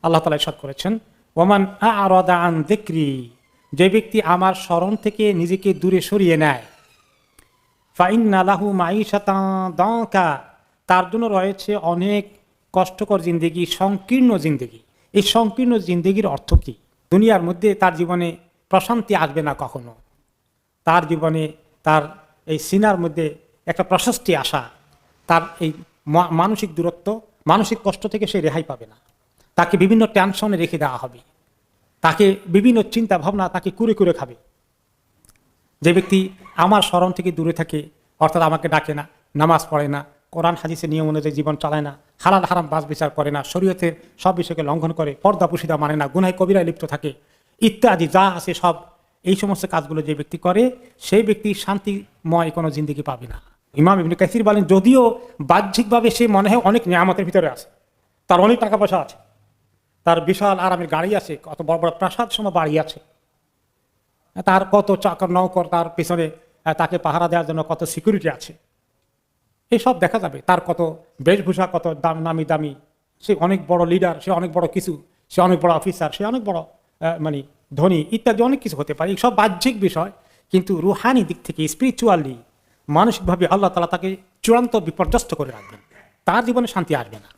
আল্লাহ তাআলা ইরশাদ করেছেন, ওমান আ'রাদা আন যিকরি, যে ব্যক্তি আমার স্মরণ থেকে নিজেকে দূরে সরিয়ে নেয়, ফাইন্না লাহু মাঈশাতান দাঁকা, তার জন্য রয়েছে অনেক কষ্টকর জিন্দেগি, সংকীর্ণ জিন্দেগি। এই সংকীর্ণ জিন্দেগির অর্থ কি? দুনিয়ার মধ্যে তার জীবনে প্রশান্তি আসবে না কখনো। তার জীবনে তার এই সিনার মধ্যে একটা প্রশস্তি আসা, তার এই মানসিক দূরত্ব, মানসিক কষ্ট থেকে সে রেহাই পাবে না। তাকে বিভিন্ন টেনশনে রেখে দেওয়া হবে, তাকে বিভিন্ন চিন্তা ভাবনা তাকে কুরে কুরে খাবে। যে ব্যক্তি আমার স্মরণ থেকে দূরে থাকে, অর্থাৎ আমাকে ডাকে না, নামাজ পড়ে না, কোরআন হাদিসের নিয়ম অনুযায়ী জীবন চালায় না, হালাল হারাম বাছ বিচার করে না, শরীয়তের সব বিষয়কে লঙ্ঘন করে, পর্দা পুশিদা মানে না, গুনাহ কবিরায় লিপ্ত থাকে ইত্যাদি যা আছে সব, এই সমস্ত কাজগুলো যে ব্যক্তি করে সেই ব্যক্তি শান্তিময় কোনো জিন্দেগি পাবে না। ইমাম ইবনে কাসির বলেন, যদিও বাহ্যিকভাবে সে মনে হয় অনেক নিয়ামতের ভিতরে আছে, তার অনেক টাকা পয়সা আছে, তার বিশাল আরামের গাড়ি আছে, কত বড় বড় প্রাসাদ সম বাড়ি আছে, তার কত চাকর নৌকর তার পেছনে তাকে পাহারা দেওয়ার জন্য কত সিকিউরিটি আছে, এসব দেখা যাবে। তার কত বেশভূষা, কত নামি দামি, সে অনেক বড় লিডার, সে অনেক বড় কিছু, সে অনেক বড় অফিসার, সে অনেক বড় মানে ধনী ইত্যাদি অনেক কিছু হতে পারে। সব বাহ্যিক বিষয়, কিন্তু রুহানি দিক থেকে স্পিরিচুয়ালি মানসিকভাবে আল্লাহ তাআলা তাকে চূড়ান্ত বিপর্যস্ত করে রাখবেন, তার জীবনে শান্তি আসবে না।